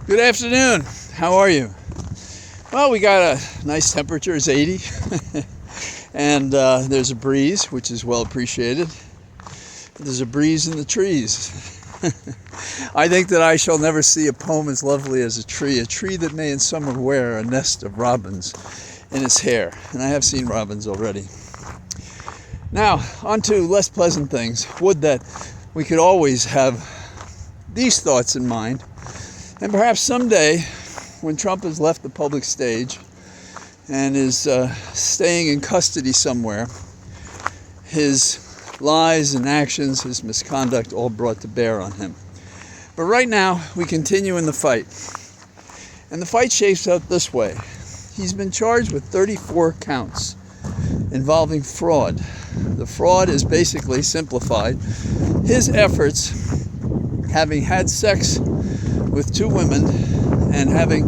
Good afternoon. How are you? Well, we got a nice temperature, it's 80, and there's a breeze, which is well appreciated. There's a breeze in the trees. I think that I shall never see a poem as lovely as a tree that may in summer wear a nest of robins in its hair. And I have seen robins already. Now, on to less pleasant things. Would that we could always have these thoughts in mind. And perhaps someday, when Trump has left the public stage and is staying in custody somewhere, his lies and actions, his misconduct, all brought to bear on him. But right now, we continue in the fight. And the fight shapes out this way. He's been charged with 34 counts involving fraud. The fraud is basically simplified. His efforts, having had sex with two women and having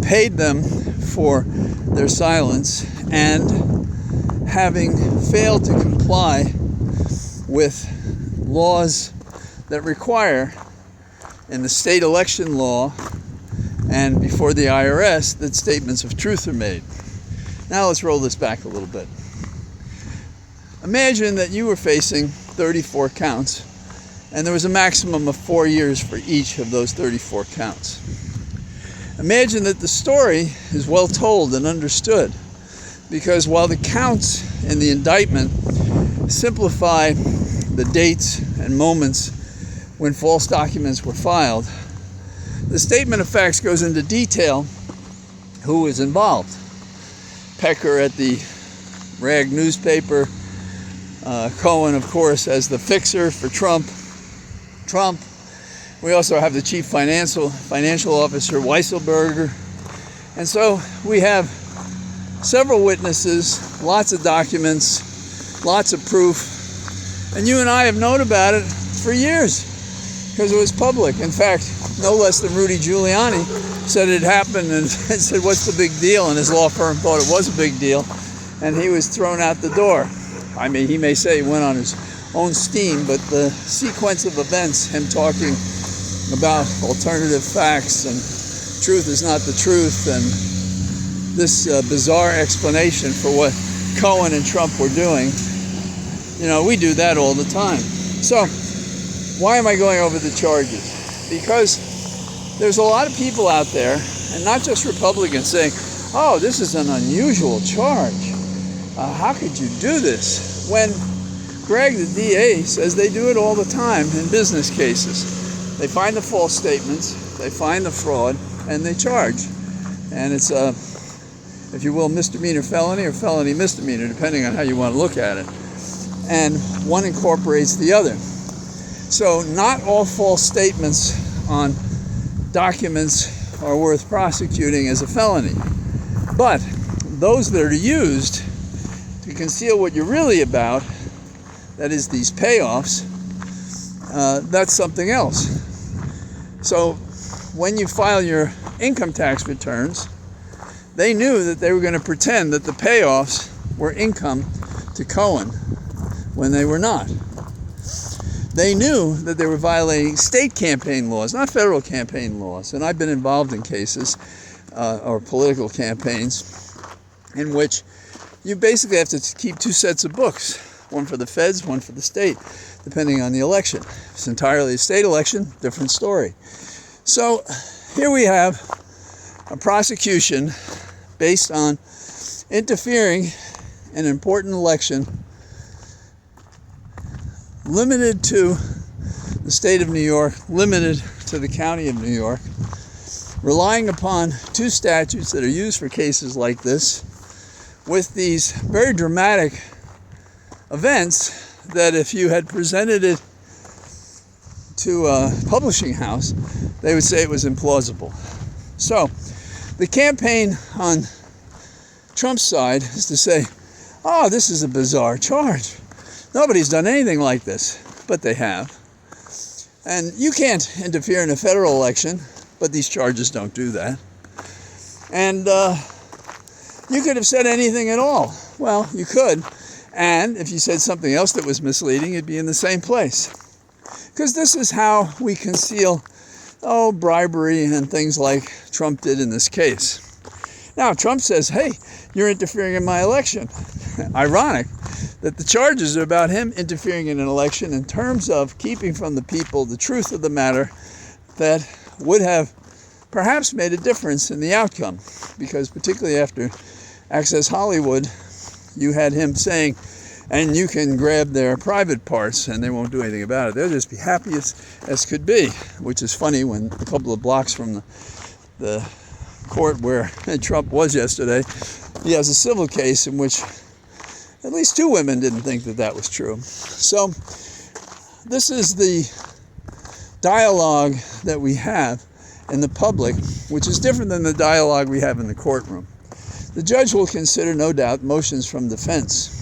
paid them for their silence and having failed to comply with laws that require in the state election law and before the IRS that statements of truth are made. Now let's roll this back a little bit. Imagine that you were facing 34 counts and there was a maximum of 4 years for each of those 34 counts. Imagine that the story is well told and understood, because while the counts in the indictment simplify the dates and moments when false documents were filed, the statement of facts goes into detail who was involved. Pecker at the rag newspaper, Cohen, of course, as the fixer for Trump. We also have the chief financial officer, Weisselberger. And so we have several witnesses, lots of documents, lots of proof. And you and I have known about it for years because it was public. In fact, no less than Rudy Giuliani said it happened and said, what's the big deal? And his law firm thought it was a big deal. And he was thrown out the door. I mean, he may say he went on his own steam, but the sequence of events, him talking about alternative facts and truth is not the truth, and this bizarre explanation for what Cohen and Trump were doing, we do that all the time. So, why am I going over the charges? Because there's a lot of people out there, and not just Republicans, saying, oh, this is an unusual charge. How could you do this? When Greg, the DA, says they do it all the time in business cases. They find the false statements, they find the fraud, and they charge. And it's if you will, misdemeanor felony or felony misdemeanor, depending on how you want to look at it. And one incorporates the other. So not all false statements on documents are worth prosecuting as a felony. But those that are used to conceal what you're really about, that is these payoffs, that's something else. So when you file your income tax returns, they knew that they were going to pretend that the payoffs were income to Cohen when they were not. They knew that they were violating state campaign laws, not federal campaign laws. And I've been involved in cases or political campaigns in which you basically have to keep two sets of books, one for the feds, one for the state, depending on the election. If it's entirely a state election, different story. So here we have a prosecution based on interfering in an important election limited to the state of New York, limited to the county of New York, relying upon two statutes that are used for cases like this, with these very dramatic events that if you had presented it to a publishing house, they would say it was implausible. So the campaign on Trump's side is to say, oh, this is a bizarre charge. Nobody's done anything like this, but they have. And you can't interfere in a federal election, but these charges don't do that. And you could have said anything at all. Well, you could. And if you said something else that was misleading, you'd be in the same place. Because this is how we conceal, bribery and things like Trump did in this case. Now, Trump says, hey, you're interfering in my election. Ironic that the charges are about him interfering in an election in terms of keeping from the people the truth of the matter that would have perhaps made a difference in the outcome. Because particularly after Access Hollywood, you had him saying, and you can grab their private parts and they won't do anything about it. They'll just be happy as could be, which is funny when a couple of blocks from the court where Trump was yesterday, he has a civil case in which at least 2 women didn't think that was true. So this is the dialogue that we have in the public, which is different than the dialogue we have in the courtroom. The judge will consider, no doubt, motions from defense.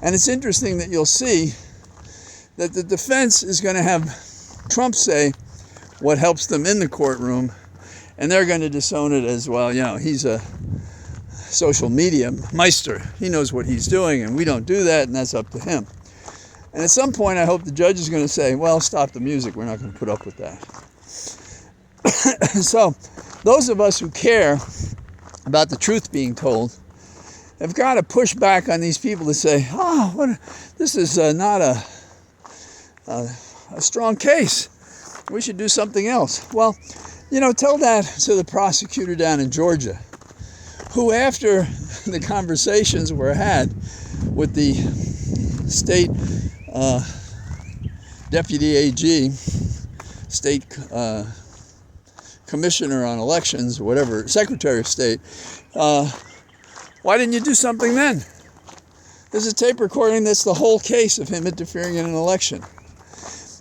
And it's interesting that you'll see that the defense is going to have Trump say what helps them in the courtroom, and they're going to disown it as, well, he's a social media meister. He knows what he's doing, and we don't do that, and that's up to him. And at some point, I hope the judge is going to say, well, stop the music. We're not going to put up with that. So those of us who care about the truth being told have got to push back on these people to say, this is not a strong case. We should do something else. Well, tell that to the prosecutor down in Georgia, who, after the conversations were had with the state deputy AG, state commissioner on elections, or whatever, secretary of state, why didn't you do something then? There's a tape recording that's the whole case of him interfering in an election.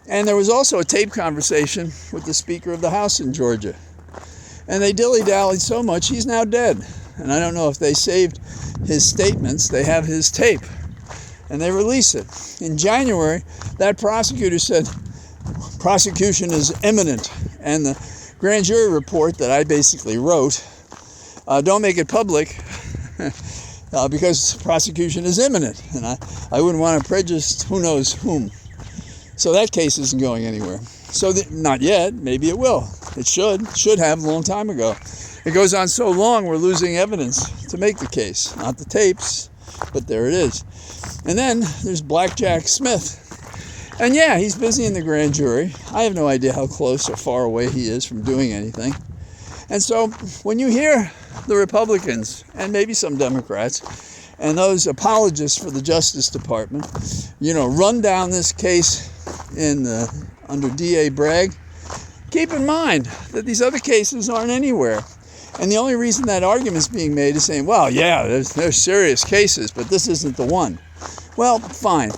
And there was also a tape conversation with the Speaker of the House in Georgia. And they dilly-dallied so much, he's now dead. And I don't know if they saved his statements. They have his tape. And they release it. In January, that prosecutor said, prosecution is imminent. And the grand jury report that I basically wrote, don't make it public, because prosecution is imminent, and I wouldn't want to prejudice who knows whom. So that case isn't going anywhere. So not yet. Maybe it will. It should have a long time ago. It goes on so long, we're losing evidence to make the case. Not the tapes, but there it is. And then there's Blackjack Smith. And yeah, he's busy in the grand jury. I have no idea how close or far away he is from doing anything. And so when you hear the Republicans, and maybe some Democrats, and those apologists for the Justice Department, run down this case under D.A. Bragg, keep in mind that these other cases aren't anywhere. And the only reason that argument is being made is saying, well, yeah, there's serious cases, but this isn't the one. Well, fine.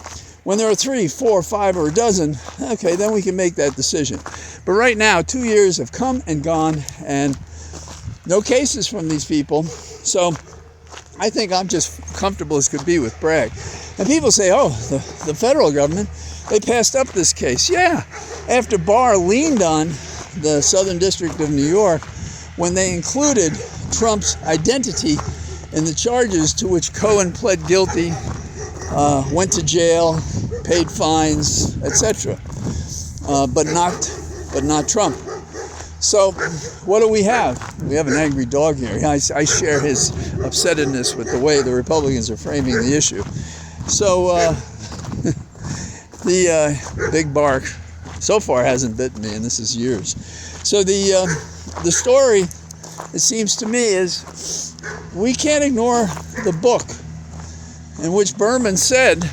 When there are 3, 4, 5, or a dozen, okay, then we can make that decision. But right now, 2 years have come and gone, and no cases from these people. So I think I'm just comfortable as could be with Bragg. And people say, the federal government, they passed up this case. Yeah, after Barr leaned on the Southern District of New York when they included Trump's identity in the charges to which Cohen pled guilty, went to jail, paid fines, etc. But not Trump. So what do we have? We have an angry dog here. I share his upsetness with the way the Republicans are framing the issue. So the big bark so far hasn't bitten me, and this is years. So the story, it seems to me, is we can't ignore the book in which Berman said,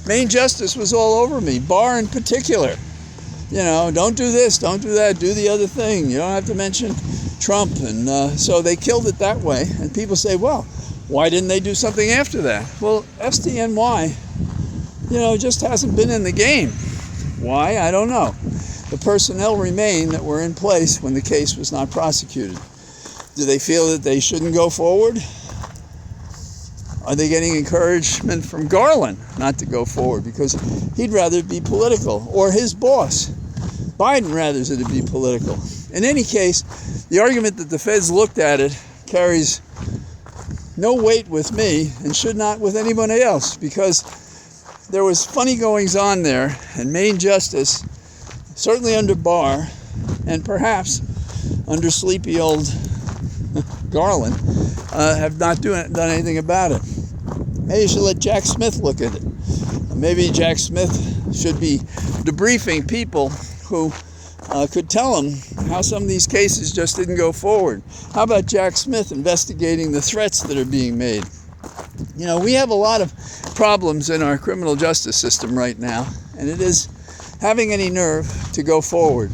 Main Justice was all over me, Barr in particular. Don't do this, don't do that, do the other thing. You don't have to mention Trump. And so they killed it that way. And people say, well, why didn't they do something after that? Well, FDNY, just hasn't been in the game. Why? I don't know. The personnel remain that were in place when the case was not prosecuted. Do they feel that they shouldn't go forward? Are they getting encouragement from Garland not to go forward because he'd rather it be political? Or his boss, Biden, rathers it to be political. In any case, the argument that the feds looked at it carries no weight with me and should not with anybody else, because there was funny goings on there, and Maine justice, certainly under Barr, and perhaps under sleepy old Garland, have not done anything about it. Maybe you should let Jack Smith look at it. Maybe Jack Smith should be debriefing people who could tell him how some of these cases just didn't go forward. How about Jack Smith investigating the threats that are being made? You know, we have a lot of problems in our criminal justice system right now, and it is having any nerve to go forward,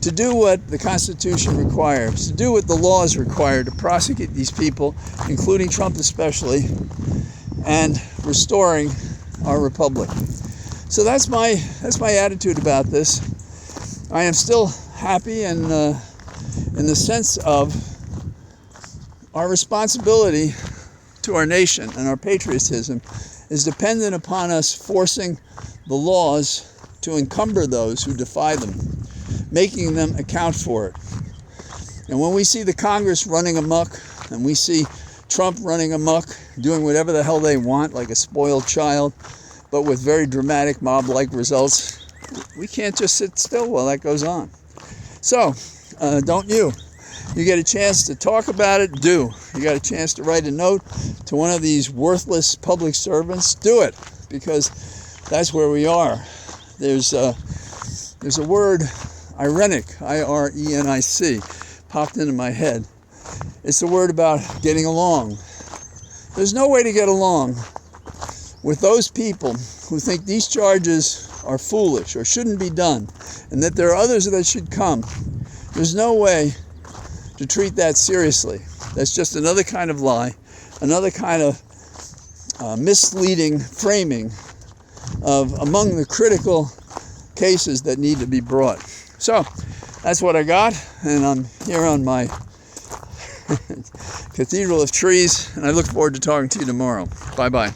to do what the Constitution requires, to do what the laws require to prosecute these people, including Trump especially, and restoring our republic. So that's my attitude about this. I am still happy and in the sense of our responsibility to our nation and our patriotism is dependent upon us forcing the laws to encumber those who defy them, making them account for it. And when we see the Congress running amok, and we see Trump running amok, doing whatever the hell they want, like a spoiled child, but with very dramatic mob-like results, we can't just sit still while that goes on. So, don't you? You get a chance to talk about it, do. You got a chance to write a note to one of these worthless public servants, do it, because that's where we are. There's a word, irenic, I-R-E-N-I-C, popped into my head. It's a word about getting along. There's no way to get along with those people who think these charges are foolish or shouldn't be done, and that there are others that should come. There's no way to treat that seriously. That's just another kind of lie, another kind of misleading framing of among the critical cases that need to be brought. So that's what I got, and I'm here on my Cathedral of Trees, and I look forward to talking to you tomorrow. Bye-bye.